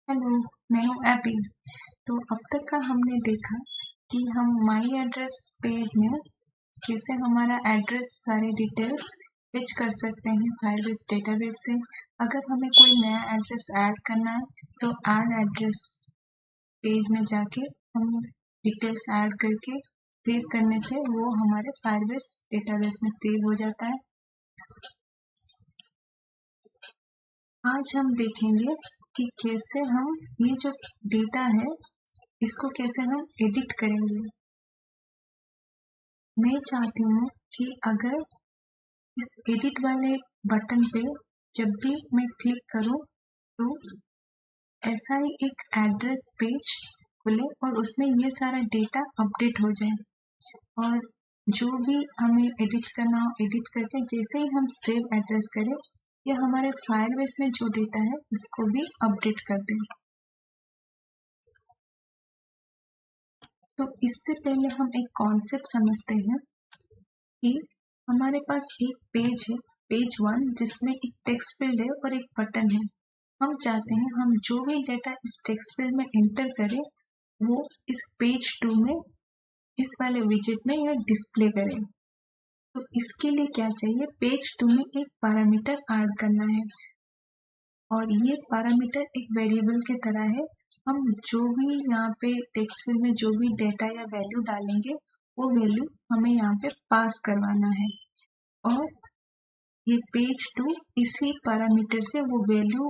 Hello, मैं हूँ AP. तो अब तक का हमने देखा कि हम माई एड्रेस पेज में कैसे हमारा एड्रेस सारे डिटेल्स फिच कर सकते हैं फायरबेस डेटाबेस से। अगर हमें कोई नया एड्रेस ऐड करना है तो ऐड एड्रेस पेज में जाके हम डिटेल्स ऐड करके सेव करने से वो हमारे फायरबेस डेटाबेस में सेव हो जाता है। आज हम देखेंगे कि कैसे हम ये जो डेटा है इसको कैसे हम एडिट करेंगे। मैं चाहती हूँ कि अगर इस एडिट वाले बटन पे जब भी मैं क्लिक करूँ तो ऐसा ही एक एड्रेस पेज खुले और उसमें ये सारा डेटा अपडेट हो जाए और जो भी हमें एडिट करना हो एडिट करके जैसे ही हम सेव एड्रेस करें ये हमारे फायरबेस में जो डेटा है उसको भी अपडेट कर दें। तो इससे पहले हम एक कॉन्सेप्ट समझते हैं कि हमारे पास एक पेज है, पेज 1, जिसमें एक टेक्स्ट फील्ड है और एक बटन है। हम चाहते हैं हम जो भी डेटा इस टेक्स्ट फील्ड में एंटर करें वो इस पेज 2 में इस वाले विजेट में यह डिस्प्ले करें। तो इसके लिए क्या चाहिए, पेज 2 में एक पैरामीटर ऐड करना है और ये पैरामीटर एक वेरिएबल के तरह है। हम जो भी यहाँ पे टेक्स्ट फील्ड में जो भी डेटा या वैल्यू डालेंगे वो वैल्यू हमें यहाँ पे पास करवाना है और ये पेज 2 इसी पैरामीटर से वो वैल्यू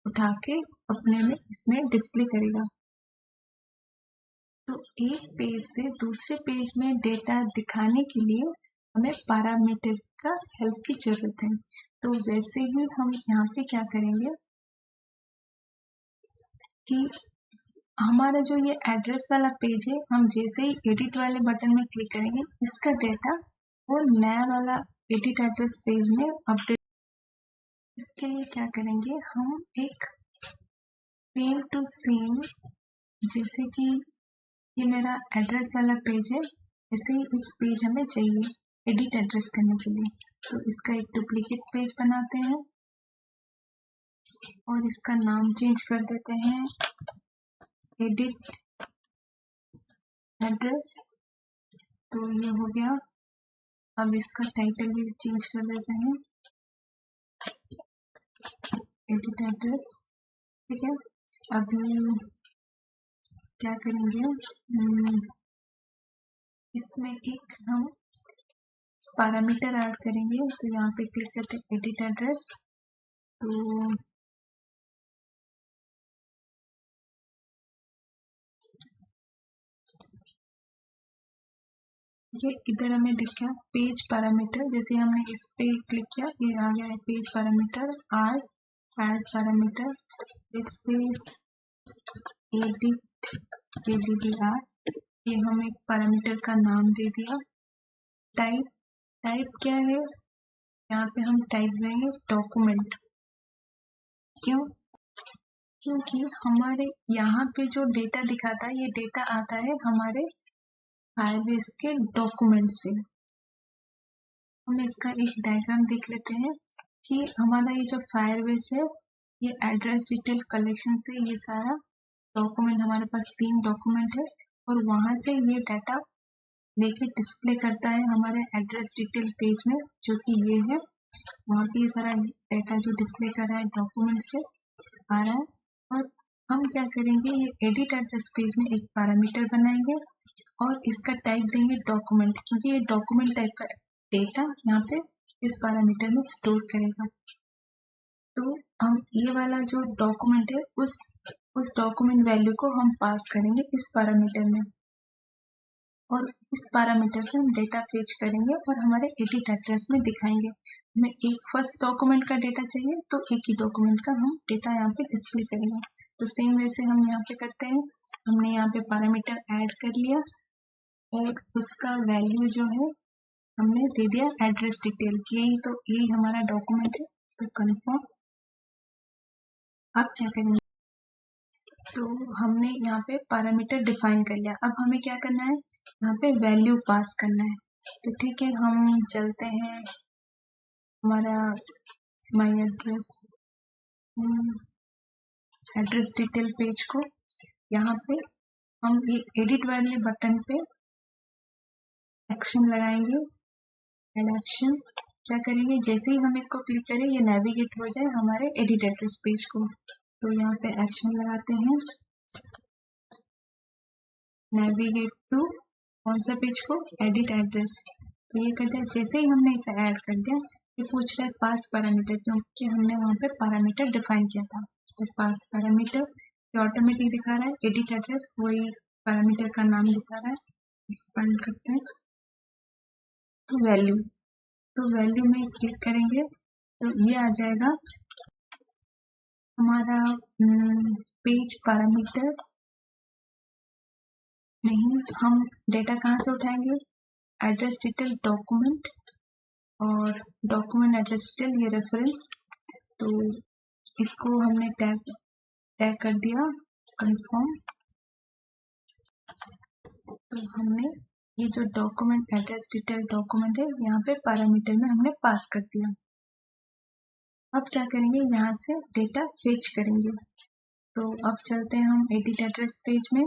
उठा के अपने में इसमें डिस्प्ले करेगा। तो एक पेज से दूसरे पेज में डेटा दिखाने के लिए हमें पैरामीटर का हेल्प की जरूरत है। तो वैसे ही हम यहाँ पे क्या करेंगे कि हमारा जो ये एड्रेस वाला पेज है हम जैसे ही एडिट वाले बटन में क्लिक करेंगे इसका डेटा वो नया वाला एडिट एड्रेस पेज में अपडेट। इसके लिए क्या करेंगे, हम एक सेम टू सेम, जैसे कि ये मेरा एड्रेस वाला पेज है ऐसे ही एक पेज हमें चाहिए एडिट एड्रेस करने के लिए। तो इसका एक डुप्लीकेट पेज बनाते हैं और इसका नाम चेंज कर देते हैं एडिट एड्रेस। तो ये हो गया। अब इसका टाइटल भी चेंज कर देते हैं एडिट एड्रेस। ठीक है, अभी क्या करेंगे, इसमें एक हम पैरामीटर ऐड करेंगे। तो यहाँ पे क्लिक करते हैं एडिट एड्रेस। तो ये इधर हमें दिख गया पेज पैरामीटर। जैसे हमने इस पे क्लिक किया ये आ गया है page parameter add parameter. Let's say edit ADDR, ये हम एक पैरामीटर का नाम दे दिया। टाइप क्या है, यहाँ पे हम टाइप देंगे डॉक्यूमेंट। क्योंकि हमारे यहाँ पे जो डेटा दिखाता है ये डेटा आता है हमारे फायरबेस के डॉक्यूमेंट से। हम इसका एक डायग्राम देख लेते हैं कि हमारा ये जो फायरबेस है ये एड्रेस डिटेल कलेक्शन से ये सारा डॉक्यूमेंट, हमारे पास 3 डॉक्यूमेंट है और वहां से ये डाटा लेके डिस्प्ले करता है हमारे एड्रेस डिटेल पेज में, जो कि ये है। वहाँ पे ये सारा डाटा जो डिस्प्ले कर रहा है डॉक्यूमेंट से आ रहा है। और हम क्या करेंगे, ये एडिट एड्रेस पेज में एक पैरामीटर बनाएंगे और इसका टाइप देंगे डॉक्यूमेंट, क्योंकि ये डॉक्यूमेंट टाइप का डेटा यहाँ पे इस पैरामीटर में स्टोर करेगा। तो हम ये वाला जो डॉक्यूमेंट है उस डॉक्यूमेंट वैल्यू को हम पास करेंगे इस पैरामीटर में और इस पैरामीटर से हम डेटा फेच करेंगे और हमारे एडिट एड्रेस में दिखाएंगे। हमें एक फर्स्ट डॉक्यूमेंट का डेटा चाहिए तो एक ही डॉक्यूमेंट का हम डेटा यहाँ पे डिस्प्ले करेंगे। तो सेम वैसे हम यहाँ पे करते हैं। हमने यहाँ पे पैरामीटर ऐड कर लिया और उसका वैल्यू जो है हमने दे दिया एड्रेस डिटेल। यही हमारा डॉक्यूमेंट है। तो कंफर्म। अब क्या करेंगे, तो हमने यहाँ पे पैरामीटर डिफाइन कर लिया। अब हमें क्या करना है, यहाँ पे वैल्यू पास करना है। तो ठीक है, हम चलते हैं हमारा माई एड्रेस एड्रेस डिटेल पेज को। यहाँ पे हम एक एडिट वाले बटन पे एक्शन लगाएंगे। एड एक्शन क्या करेंगे, जैसे ही हम इसको क्लिक करें ये नेविगेट हो जाए हमारे एडिट एड्रेस पेज को। तो यहाँ पे एक्शन लगाते हैं, नेविगेट टू कौन सा पेज को, एडिट एड्रेस। तो ये कर दिया। जैसे ही हमने इसे ऐड कर दिया, ये पूछ रहा है पास पैरामीटर, क्योंकि हमने वहाँ पे पैरामीटर डिफाइन किया था। तो पास पैरामीटर ये ऑटोमेटिक दिखा रहा है, एडिट एड्रेस वही पैरामीटर का नाम दिखा रहा है। एक्सपेंड करते हैं तो वैल्यू, तो वैल्यू में क्लिक करेंगे तो ये आ जाएगा हमारा पेज पैरामीटर। नहीं, हम डेटा कहाँ से उठाएंगे, एड्रेस डिटेल डॉक्यूमेंट और डॉक्यूमेंट एड्रेस डिटेल ये रेफरेंस। तो इसको हमने टैग कर दिया कंफर्म। तो हमने ये जो डॉक्यूमेंट एड्रेस डिटेल डॉक्यूमेंट है यहाँ पे पैरामीटर में हमने पास कर दिया। अब क्या करेंगे, यहाँ से डेटा फेच करेंगे। तो अब चलते हैं हम एडिट एड्रेस पेज में।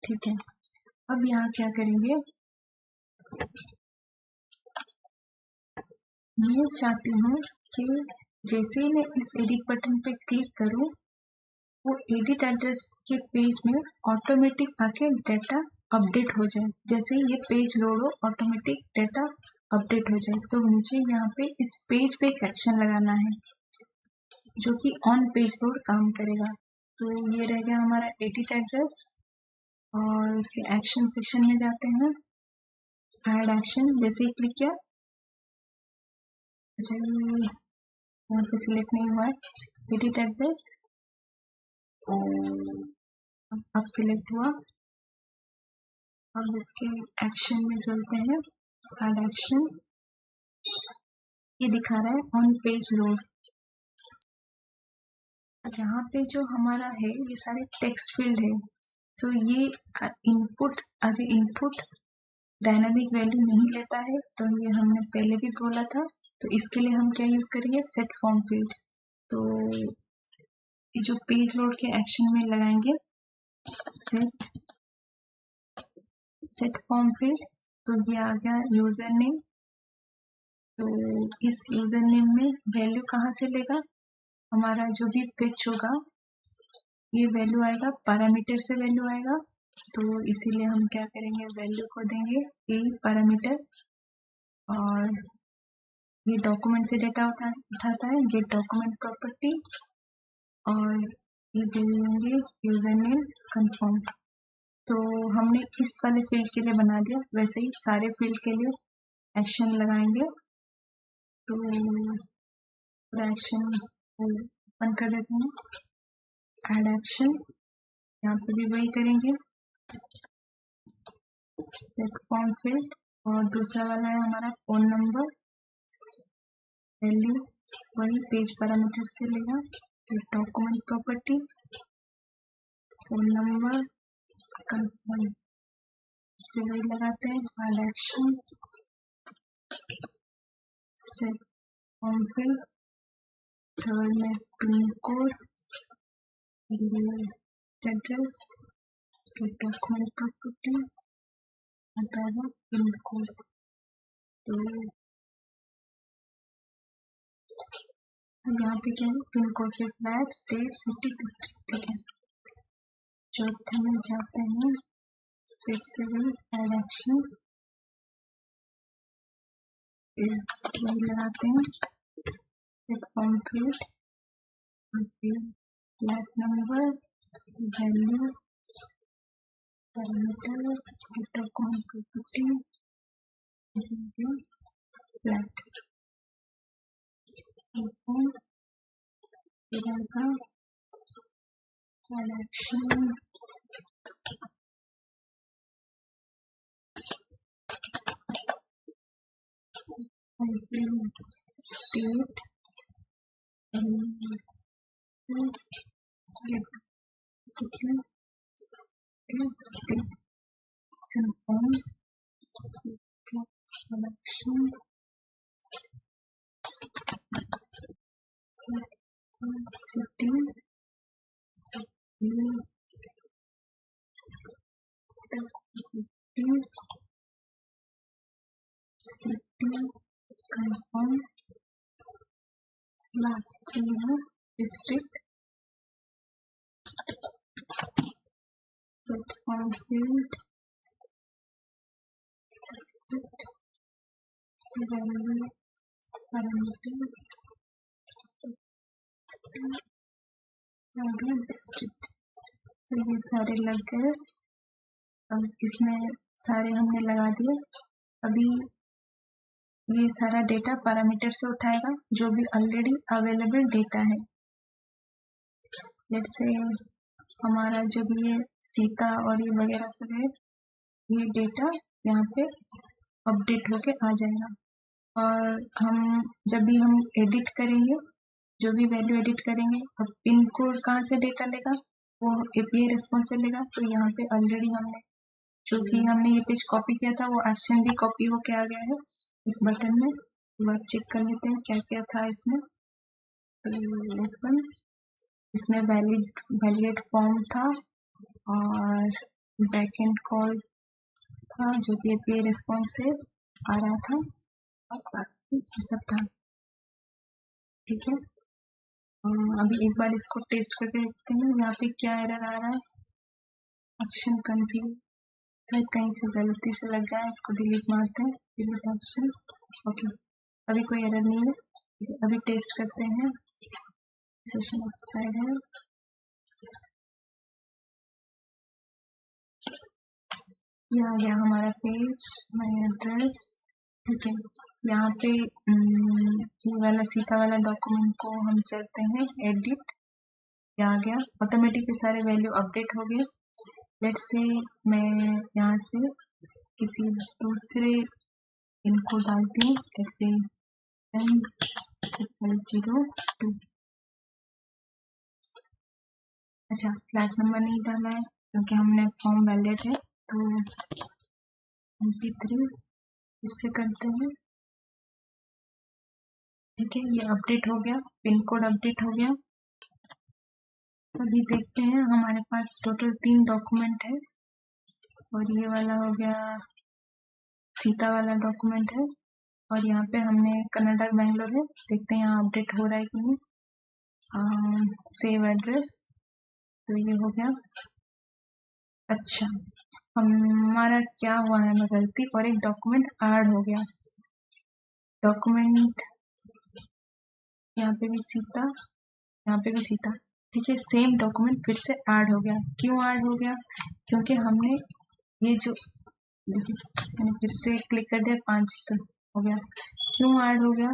ठीक है, अब यहाँ क्या करेंगे, मैं चाहती हूँ कि जैसे ही मैं इस एडिट बटन पे क्लिक करूँ वो एडिट एड्रेस के पेज में ऑटोमेटिक आके डेटा अपडेट हो जाए। जैसे ही ये पेज लोड हो ऑटोमेटिक डेटा अपडेट हो जाए। तो मुझे यहाँ पे इस पेज पे एक एक्शन लगाना है जो कि ऑन पेज लोड काम करेगा। तो ये रह गया हमारा एडिट एड्रेस और उसके एक्शन सेक्शन में जाते हैं, ऐड एक्शन। जैसे ही क्लिक किया, अच्छा ये यहाँ पे सिलेक्ट नहीं हुआ है, एडिट एड्रेस अब सिलेक्ट हुआ। अब इसके एक्शन में चलते हैं, ऐड एक्शन। ये दिखा रहा है ऑन पेज लोड। यहाँ पे जो हमारा है ये सारे टेक्स्ट फील्ड है। सो ये इनपुट इनपुट डायनामिक वैल्यू नहीं लेता है, तो ये हमने पहले भी बोला था। तो इसके लिए हम क्या यूज करेंगे, सेट फॉर्म फील्ड। तो ये जो पेज लोड के एक्शन में लगाएंगे सेट फॉर्म फील्ड। तो ये आ गया यूजर नेम। तो इस यूजर नेम में वैल्यू कहाँ से लेगा, हमारा जो भी पिच होगा ये वैल्यू आएगा, पैरामीटर से वैल्यू आएगा। तो इसीलिए हम क्या करेंगे, वैल्यू को देंगे ए पैरामीटर। और ये डॉक्यूमेंट से डेटा उठाता है, गेट डॉक्यूमेंट प्रॉपर्टी। और ये दे देंगे यूजर नेम कंफर्म। तो हमने इस वाले फील्ड के लिए बना दिया, वैसे ही सारे फील्ड के लिए एक्शन लगाएंगे। तो एक्शन ओपन कर देते हैं, ऐड एक्शन। यहाँ पे भी वही करेंगे, सेट फॉर्म फील्ड। और दूसरा वाला है हमारा फोन नंबर, वैल्यू वही पेज पैरामीटर से लेगा, document property, phone number confirm से वही लगाते हैं, add action, set form field. Third में pin code, address, document property, pin code. तो यहाँ पे क्या है, पिन कोड के फ्लैट, स्टेट, सिटी, डिस्ट्रिक्ट। ठीक है, चौथे में जाते हैं, फिर से वही ऐड एक्शन वही लगाते हैं, set form field, flat number, value, parameter, document property, flat action state state confirm action city confirm last year district set form field district value parameter district. तो ये सारे लग गए। अब इसमें सारे हमने लगा दिए। अभी ये सारा डेटा पैरामीटर से उठाएगा जो भी ऑलरेडी अवेलेबल डेटा है। लेट्स से हमारा जो भी ये सीता और ये वगैरह सब है, ये डेटा यहाँ पे अपडेट होके आ जाएगा। और जब भी हम एडिट करेंगे, जो भी वैल्यू एडिट करेंगे, अब पिन कोड कहाँ से डेटा लेगा, वो एपीआई रिस्पॉन्स से लेगा। तो यहाँ पे ऑलरेडी हमने ये पेज कॉपी किया था, वो एक्शन भी कॉपी होके आ गया है इस बटन में। एक बार चेक कर लेते हैं क्या क्या था इसमें। तो ओपन, इसमें वैलिडेट फॉर्म था और बैकएंड कॉल था जो कि एपीआई रिस्पॉन्स से आ रहा था, और बाकी सब था। ठीक है, अभी एक बार इसको टेस्ट करके देखते हैं यहाँ पे क्या एरर आ रहा है। एक्शन कंफ्यूज, शायद कहीं से गलती से लग गया है, इसको डिलीट मारते हैं। डिलीट एक्शन, ओके, अभी कोई एरर नहीं है। ठीक है, अभी टेस्ट करते हैं। सेशन एक्सपायर्ड है। ये आ गया हमारा पेज, माय एड्रेस। ठीक है, यहाँ पे ये वाला सीता वाला डॉक्यूमेंट को हम चलते हैं एडिट। ये आ गया, ऑटोमेटिक सारे वैल्यू अपडेट हो गए। लेट्स से मैं यहाँ से किसी दूसरे इनको डालती हूँ। Let's say N002। अच्छा, क्लास नंबर नहीं डालना है क्योंकि हमने फॉर्म वैलिड है। तो 23 फिर से करते हैं। ठीक है, ये अपडेट हो गया, पिन कोड अपडेट हो गया। अभी देखते हैं, हमारे पास टोटल 3 डॉक्यूमेंट है और ये वाला हो गया सीता वाला डॉक्यूमेंट है, और यहाँ पे हमने कनाडा बेंगलोर है। देखते हैं यहाँ अपडेट हो रहा है कि नहीं। सेव एड्रेस, तो ये हो गया। अच्छा, हमारा क्या हुआ है ना गलती, और एक डॉक्यूमेंट ऐड हो गया। डॉक्यूमेंट यहाँ पे भी सीता, यहाँ पे भी सीता। ठीक है, सेम डॉक्यूमेंट फिर से ऐड हो गया। क्यों ऐड हो गया? क्योंकि हमने ये जो, देखिए मैंने फिर से क्लिक कर दिया, 5 तो हो गया। क्यों ऐड हो गया?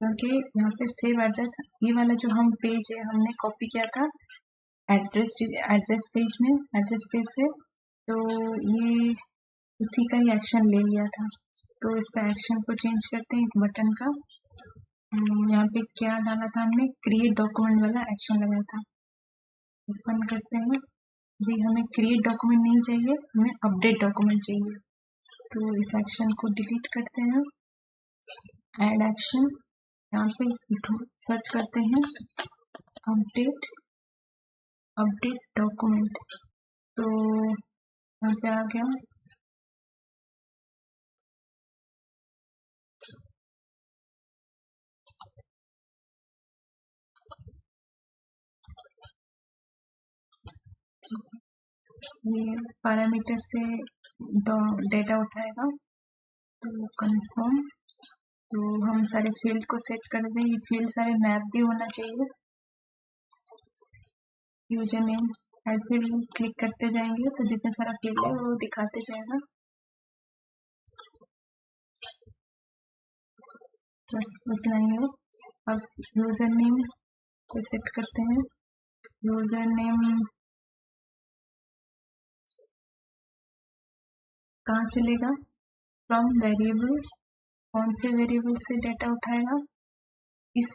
क्योंकि यहाँ पे सेव एड्रेस, ये वाला जो हम पेज है हमने कॉपी किया था एड्रेस पेज में, एड्रेस पेज से, तो ये उसी का ही एक्शन ले लिया था। तो इसका एक्शन को चेंज करते हैं, इस बटन का। यहाँ पे क्या डाला था हमने, क्रिएट डॉक्यूमेंट वाला एक्शन लगाया था। ओपन करते हैं। अभी हमें क्रिएट डॉक्यूमेंट नहीं चाहिए, हमें अपडेट डॉक्यूमेंट चाहिए। तो इस एक्शन को डिलीट करते हैं। ऐड एक्शन, यहाँ पे सर्च करते हैं अपडेट डॉक्यूमेंट। तो यहाँ पे आ गया। ये पैरामीटर से डेटा उठाएगा। तो कंफर्म, तो हम सारे फील्ड को सेट कर दें। ये फील्ड सारे मैप भी होना चाहिए। User name add field click करते जाएंगे तो जितने सारा फील्ड है वो दिखाते जाएगा। बस इतना ही है। अब यूजर नेम को सेट करते हैं। यूजर नेम कहाँ से लेगा? From variable. कौन से वेरिएबल से डेटा उठाएगा? इस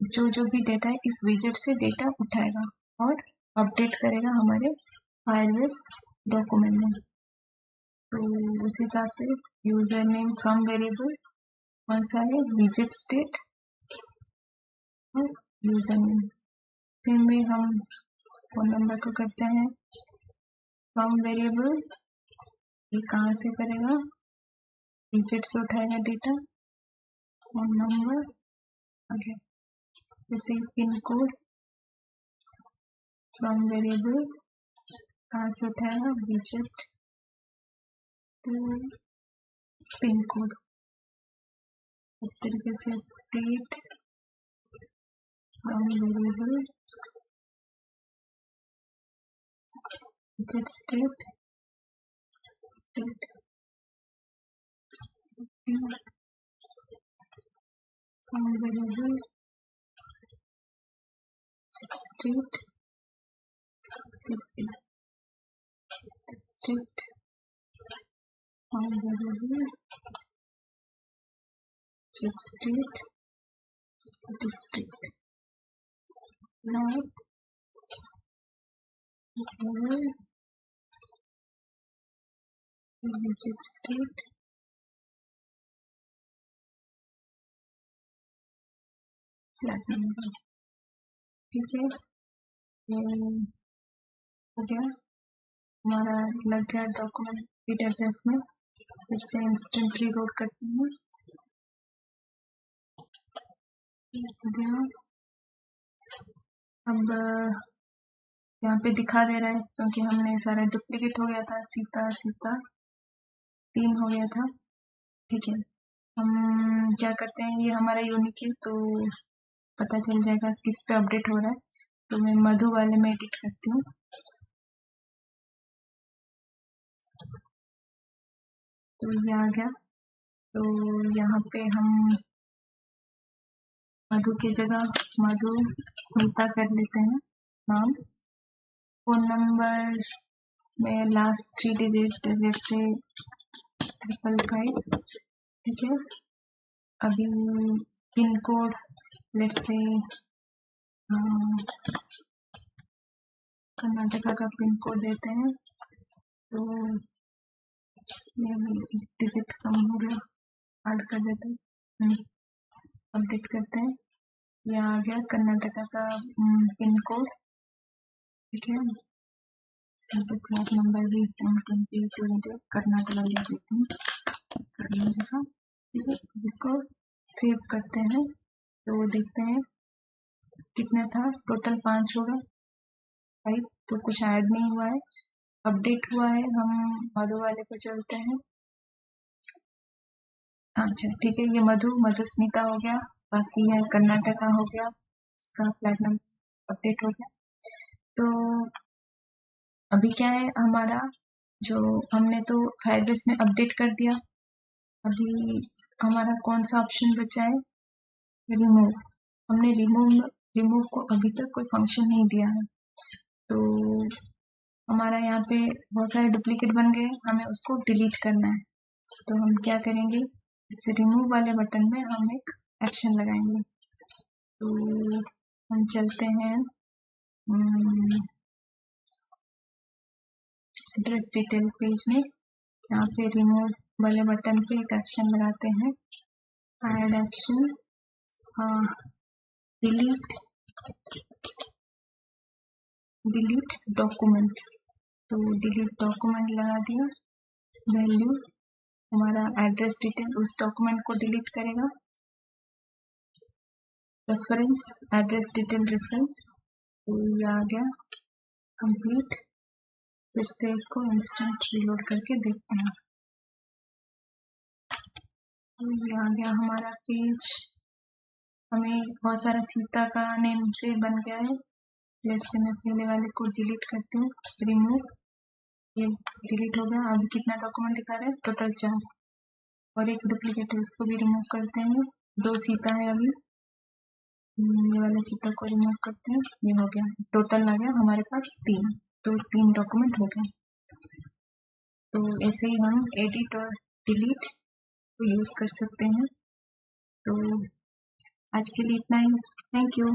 जो भी डेटा है इस विजेट से डेटा उठाएगा और अपडेट करेगा हमारे फायरबेस डॉक्यूमेंट में। तो उस हिसाब से यूजर नेम फ्रॉम वेरिएबल कौन सा है, विजेट स्टेट, यूजर नेम। सेम में हम फोन नंबर को करते हैं फ्रॉम वेरिएबल। ये कहाँ से करेगा, डिजिट से उठाएगा डेटा, फोन नंबर आगे, जैसे पिन कोड फ्रॉम वेरिएबल कहाँ से उठाएगा, डिजिट तो पिन कोड। इस तरीके से state from variable digit state from variable state city district from variable state district not variable digit state flat number. ठीक है, ये हो गया हमारा, लग गया डॉक्यूमेंट रीड एड्रेस में। फिर से इंस्टेंट रीलोड करती हूँ। हो गया, अब यहाँ पे दिखा दे रहा है क्योंकि हमने सारा डुप्लीकेट हो गया था, सीता सीता 3 हो गया था। ठीक है, हम क्या करते हैं, ये हमारा यूनिक है तो पता चल जाएगा किस पे अपडेट हो रहा है। तो मैं मधु वाले में एडिट करती हूँ। तो ये आ गया, तो यहाँ पे हम मधु की जगह मधु स्मिता कर लेते हैं नाम। फोन नंबर में लास्ट 3 डिजिट से 555। ठीक है, अभी पिन कोड लेट से कर्नाटका का पिन कोड देते हैं। तो ये भी 1 डिजिट कम हो गया, ऐड कर देते हैं, अपडेट करते हैं। ये आ गया कर्नाटका का पिन कोड। ठीक है, फ्लैट नंबर भी कर्नाटका ले देते हैं, कर्नाटका। ठीक है, इसको सेव करते हैं। तो देखते हैं कितना था, टोटल 5 होगा, 5 तो कुछ ऐड नहीं हुआ है, अपडेट हुआ है। हम मधु वाले पे चलते हैं। अच्छा ठीक है, ये मधु स्मिता हो गया, बाकी है कर्नाटका हो गया, इसका फ्लैट नंबर अपडेट हो गया। तो अभी क्या है हमारा, जो हमने तो फायरबेस में अपडेट कर दिया, अभी हमारा कौन सा ऑप्शन बचा है, रिमूव। हमने रिमूव को अभी तक कोई फंक्शन नहीं दिया है, तो हमारा यहाँ पे बहुत सारे डुप्लीकेट बन गए, हमें उसको डिलीट करना है। तो हम क्या करेंगे, इस रिमूव वाले बटन में हम एक एक्शन लगाएंगे। तो हम चलते हैं एड्रेस डिटेल पेज में, यहाँ पे रिमूव वाले बटन पे एक एक्शन लगाते हैं, ऐड एक्शन डिलीट डॉक्यूमेंट। तो डिलीट डॉक्यूमेंट लगा दिया, वैल्यू हमारा एड्रेस डिटेल उस डॉक्यूमेंट को डिलीट करेगा, रेफरेंस एड्रेस डिटेल रेफरेंस, तो ये आ गया कंप्लीट। फिर से इसको इंस्टेंट रीलोड करके देखते हैं। तो ये आ गया हमारा पेज, हमें बहुत सारा सीता का नेम से बन गया है। लेट से मैं पहले वाले को डिलीट करती हूँ, रिमूव, ये डिलीट हो गया। अब कितना डॉक्यूमेंट दिखा रहा है, टोटल 4, और एक डुप्लीकेट है उसको भी रिमूव करते हैं। 2 सीता है अभी, ये वाले सीता को रिमूव करते हैं, ये हो गया, टोटल आ गया हमारे पास 3, तो 3 डॉक्यूमेंट हो गए। तो ऐसे ही हम एडिट और डिलीट को यूज कर सकते हैं। तो आज के लिए इतना ही, थैंक यू।